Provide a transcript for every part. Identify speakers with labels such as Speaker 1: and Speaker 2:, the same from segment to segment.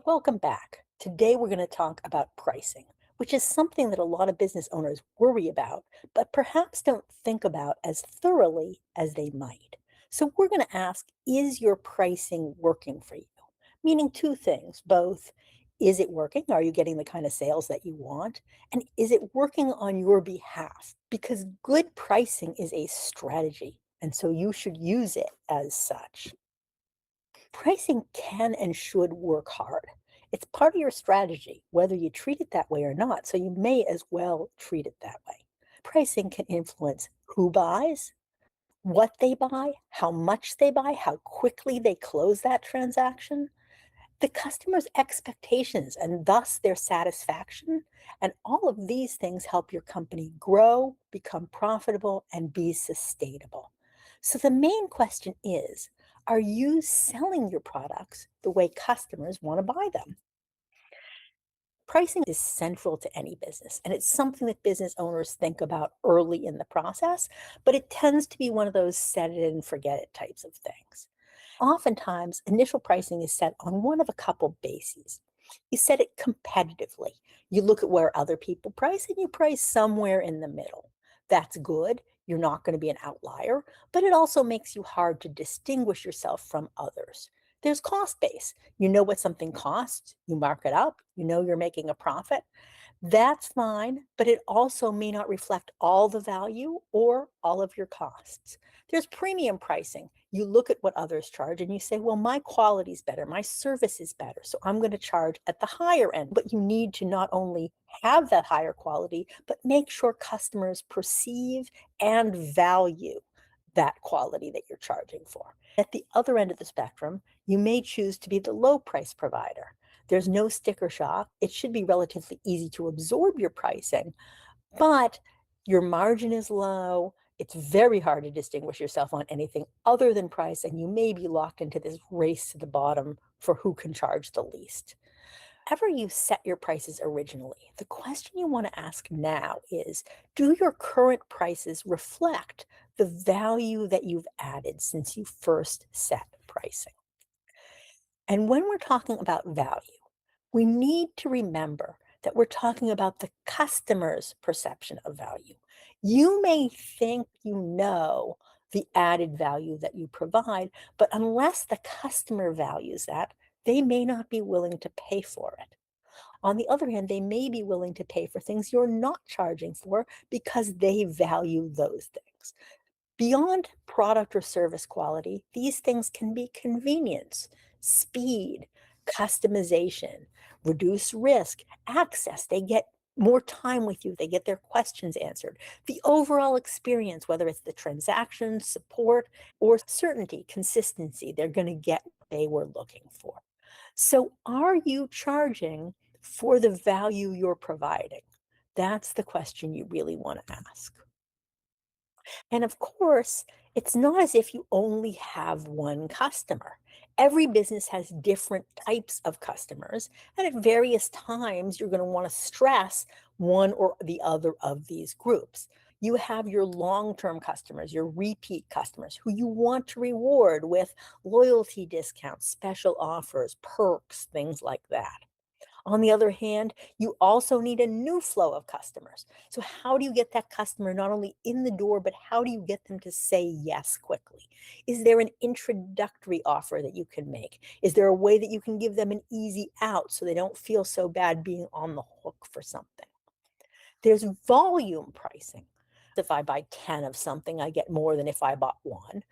Speaker 1: Welcome back. Today we're going to talk about pricing, which is something that a lot of business owners worry about, but perhaps don't think about as thoroughly as they might. So we're going to ask, is your pricing working for you? Meaning two things, both, is it working? Are you getting the kind of sales that you want? And is it working on your behalf? Because good pricing is a strategy, and so you should use it as such. Pricing can and should work hard. It's part of your strategy, whether you treat it that way or not, so you may as well treat it that way. Pricing can influence who buys, what they buy, how much they buy, how quickly they close that transaction, the customer's expectations, and thus their satisfaction. And all of these things help your company grow, become profitable, and be sustainable. So the main question is, are you selling your products the way customers want to buy them? Pricing is central to any business, and it's something that business owners think about early in the process, but it tends to be one of those set it and forget it types of things. Oftentimes, initial pricing is set on one of a couple bases. You set it competitively. You look at where other people price and you price somewhere in the middle. That's good. You're not going to be an outlier, but it also makes you hard to distinguish yourself from others. There's cost base. You know what something costs, you mark it up, you know you're making a profit. That's fine, but it also may not reflect all the value or all of your costs. There's premium pricing. You look at what others charge and you say, well, my quality is better, my service is better, so I'm going to charge at the higher end. But you need to not only have that higher quality, but make sure customers perceive and value that quality that you're charging for. At the other end of the spectrum, you may choose to be the low price provider. There's no sticker shock. It should be relatively easy to absorb your pricing, but your margin is low. It's very hard to distinguish yourself on anything other than price, and you may be locked into this race to the bottom for who can charge the least. Whenever you set your prices originally, the question you want to ask now is, do your current prices reflect the value that you've added since you first set pricing? And when we're talking about value, we need to remember that we're talking about the customer's perception of value. You may think you know the added value that you provide, but unless the customer values that, they may not be willing to pay for it. On the other hand, they may be willing to pay for things you're not charging for because they value those things. Beyond product or service quality, these things can be convenience, speed, customization, reduce risk, access. They get more time with you, they get their questions answered. The overall experience, whether it's the transaction, support, or certainty, consistency, they're going to get what they were looking for. So, are you charging for the value you're providing? That's the question you really want to ask. And of course, it's not as if you only have one customer. Every business has different types of customers, and at various times, you're going to want to stress one or the other of these groups. You have your long term customers, your repeat customers, who you want to reward with loyalty discounts, special offers, perks, things like that. On the other hand, you also need a new flow of customers. So, how do you get that customer not only in the door, but how do you get them to say yes quickly? Is there an introductory offer that you can make? Is there a way that you can give them an easy out so they don't feel so bad being on the hook for something? There's volume pricing. If I buy 10 of something, I get more than if I bought one.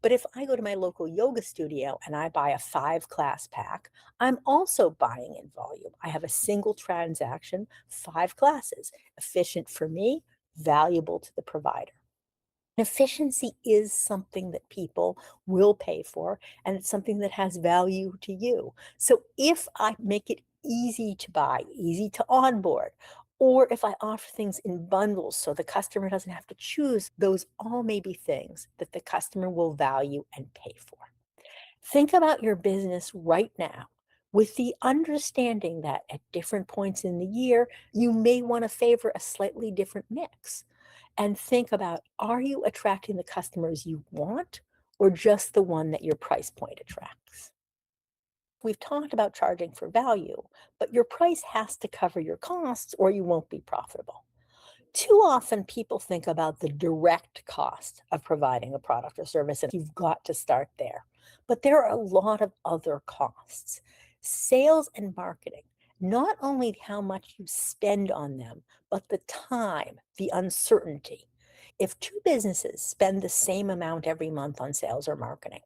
Speaker 1: But if I go to my local yoga studio and I buy a 5 class pack, I'm also buying in volume. I have a single transaction, 5 classes, efficient for me, valuable to the provider. Efficiency is something that people will pay for, and it's something that has value to you. So if I make it easy to buy, easy to onboard, or if I offer things in bundles so the customer doesn't have to choose, those all may be things that the customer will value and pay for. Think about your business right now with the understanding that at different points in the year, you may want to favor a slightly different mix. And think about, are you attracting the customers you want or just the one that your price point attracts? We've talked about charging for value, but your price has to cover your costs or you won't be profitable. Too often people think about the direct cost of providing a product or service, and you've got to start there. But there are a lot of other costs. Sales and marketing, not only how much you spend on them, but the time, the uncertainty. If two businesses spend the same amount every month on sales or marketing,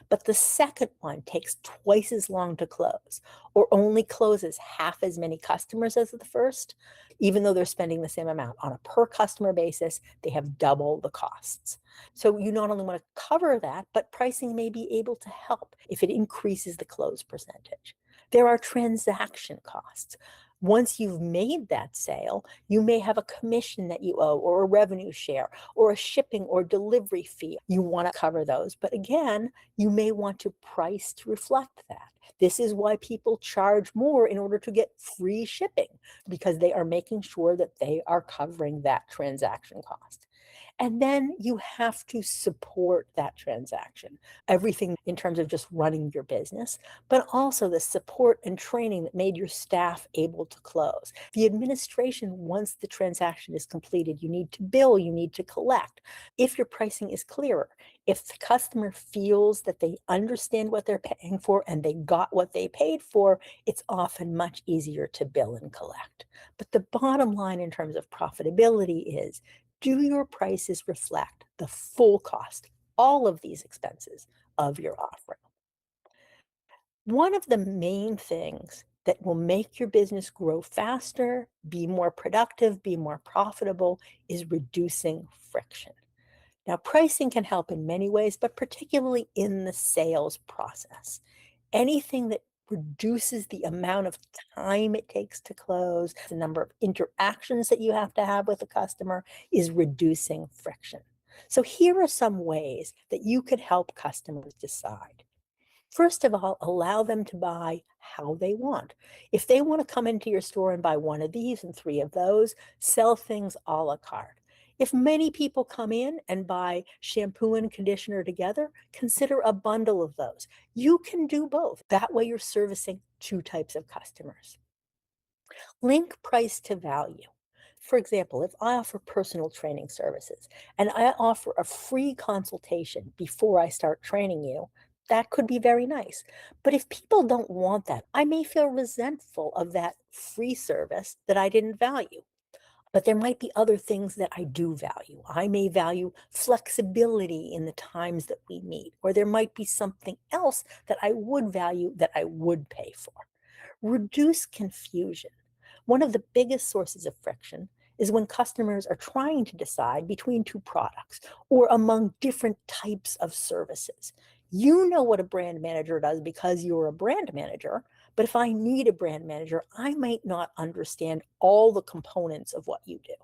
Speaker 1: but the second one takes twice as long to close or only closes half as many customers as the first, even though they're spending the same amount on a per customer basis, they have double the costs. So you not only want to cover that, but pricing may be able to help if it increases the close percentage. There are transaction costs. Once you've made that sale, you may have a commission that you owe, or a revenue share, or a shipping or delivery fee. You want to cover those. But again, you may want to price to reflect that. This is why people charge more in order to get free shipping, because they are making sure that they are covering that transaction cost. And then you have to support that transaction. Everything in terms of just running your business, but also the support and training that made your staff able to close. The administration, once the transaction is completed, you need to bill, you need to collect. If your pricing is clearer, if the customer feels that they understand what they're paying for and they got what they paid for, it's often much easier to bill and collect. But the bottom line in terms of profitability is, do your prices reflect the full cost, all of these expenses of your offering? One of the main things that will make your business grow faster, be more productive, be more profitable is reducing friction. Now, pricing can help in many ways, but particularly in the sales process. Anything that reduces the amount of time it takes to close, the number of interactions that you have to have with a customer, is reducing friction. So here are some ways that you could help customers decide. First of all, allow them to buy how they want. If they want to come into your store and buy one of these and three of those, sell things a la carte. If many people come in and buy shampoo and conditioner together, consider a bundle of those. You can do both. That way you're servicing two types of customers. Link price to value. For example, if I offer personal training services and I offer a free consultation before I start training you, that could be very nice. But if people don't want that, I may feel resentful of that free service that I didn't value. But there might be other things that I do value. I may value flexibility in the times that we meet, or there might be something else that I would value that I would pay for. Reduce confusion. One of the biggest sources of friction is when customers are trying to decide between two products or among different types of services. You know what a brand manager does because you're a brand manager, but if I need a brand manager, I might not understand all the components of what you do.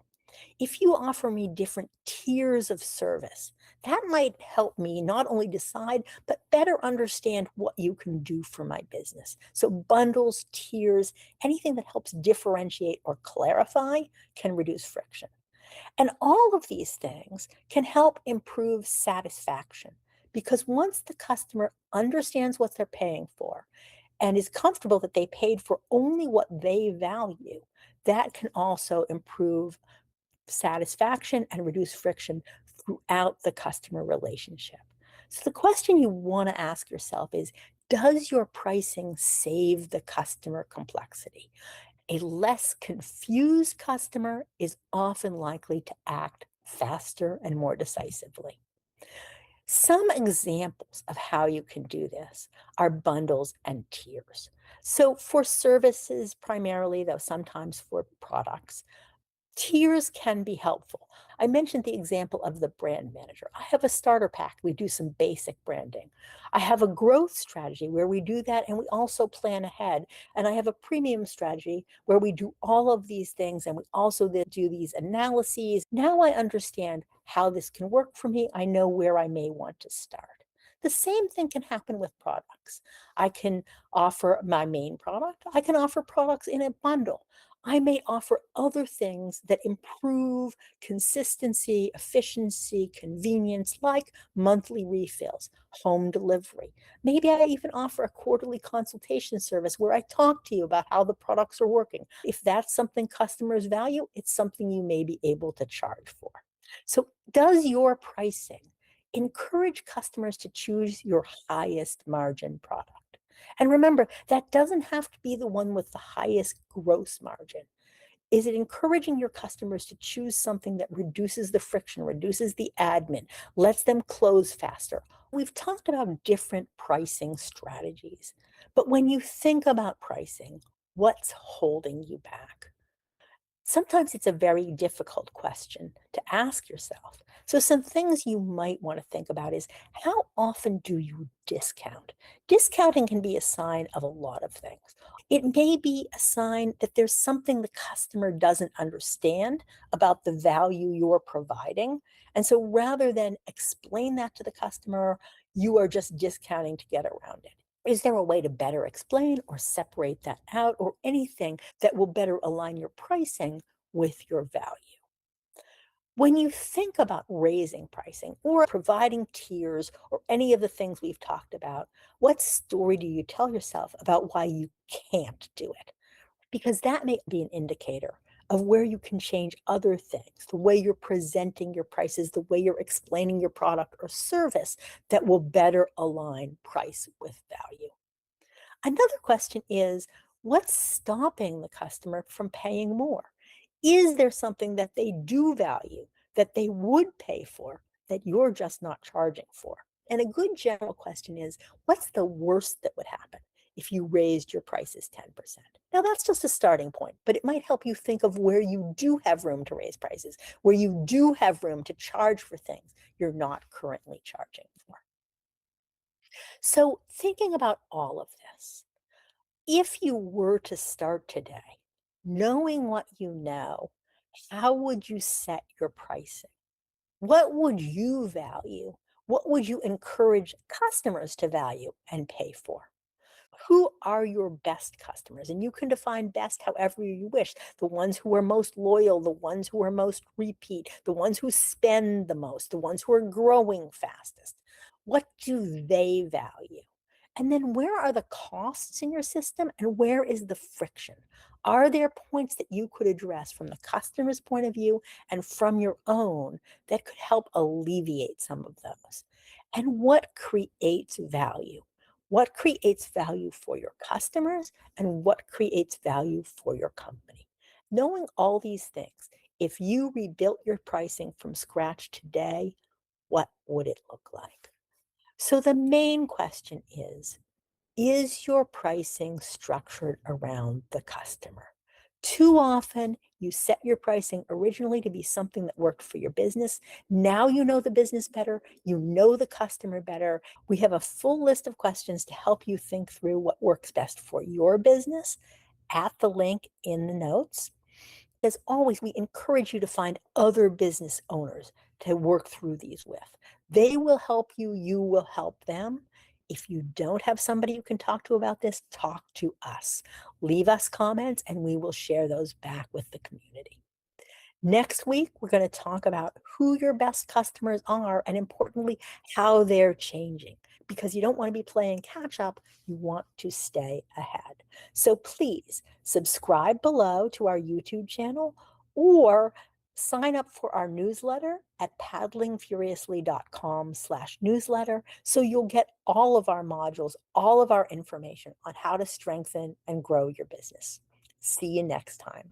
Speaker 1: If you offer me different tiers of service, that might help me not only decide, but better understand what you can do for my business. So bundles, tiers, anything that helps differentiate or clarify can reduce friction. And all of these things can help improve satisfaction, because once the customer understands what they're paying for and is comfortable that they paid for only what they value, that can also improve satisfaction and reduce friction throughout the customer relationship. So the question you want to ask yourself is, does your pricing save the customer complexity? A less confused customer is often likely to act faster and more decisively. Some examples of how you can do this are bundles and tiers. So for services primarily, though sometimes for products, tiers can be helpful. I mentioned the example of the brand manager. I have a starter pack. We do some basic branding. I have a growth strategy where we do that and we also plan ahead. And I have a premium strategy where we do all of these things and we also then do these analyses. Now I understand how this can work for me. I know where I may want to start. The same thing can happen with products. I can offer my main product. I can offer products in a bundle. I may offer other things that improve consistency, efficiency, convenience, like monthly refills, home delivery. Maybe I even offer a quarterly consultation service where I talk to you about how the products are working. If that's something customers value, it's something you may be able to charge for. So, does your pricing encourage customers to choose your highest margin product? And remember, that doesn't have to be the one with the highest gross margin. Is it encouraging your customers to choose something that reduces the friction, reduces the admin, lets them close faster? We've talked about different pricing strategies, but when you think about pricing, what's holding you back? Sometimes it's a very difficult question to ask yourself. So, some things you might want to think about is, how often do you discount? Discounting can be a sign of a lot of things. It may be a sign that there's something the customer doesn't understand about the value you're providing. And so, rather than explain that to the customer, you are just discounting to get around it. Is there a way to better explain or separate that out, or anything that will better align your pricing with your value? When you think about raising pricing or providing tiers or any of the things we've talked about, what story do you tell yourself about why you can't do it? Because that may be an indicator of where you can change other things, the way you're presenting your prices, the way you're explaining your product or service that will better align price with value. Another question is, what's stopping the customer from paying more? Is there something that they do value that they would pay for that you're just not charging for? And a good general question is, what's the worst that would happen if you raised your prices 10%? Now, that's just a starting point, but it might help you think of where you do have room to raise prices, where you do have room to charge for things you're not currently charging for. So, thinking about all of this, if you were to start today, knowing what you know, how would you set your pricing? What would you value? What would you encourage customers to value and pay for? Who are your best customers? And you can define best however you wish. The ones who are most loyal, the ones who are most repeat, the ones who spend the most, the ones who are growing fastest. What do they value? And then, where are the costs in your system and where is the friction? Are there points that you could address from the customer's point of view and from your own that could help alleviate some of those? And what creates value? What creates value for your customers and what creates value for your company? Knowing all these things, if you rebuilt your pricing from scratch today, what would it look like? So the main question is your pricing structured around the customer? Too often, you set your pricing originally to be something that worked for your business. Now you know the business better, you know the customer better. We have a full list of questions to help you think through what works best for your business at the link in the notes. As always, we encourage you to find other business owners to work through these with. They will help you, you will help them. If you don't have somebody you can talk to about this, talk to us. Leave us comments and we will share those back with the community. Next week, we're going to talk about who your best customers are and, importantly, how they're changing, because you don't want to be playing catch up. You want to stay ahead. So please subscribe below to our YouTube channel or sign up for our newsletter at paddlingfuriously.com/newsletter, so you'll get all of our modules, all of our information on how to strengthen and grow your business. See you next time.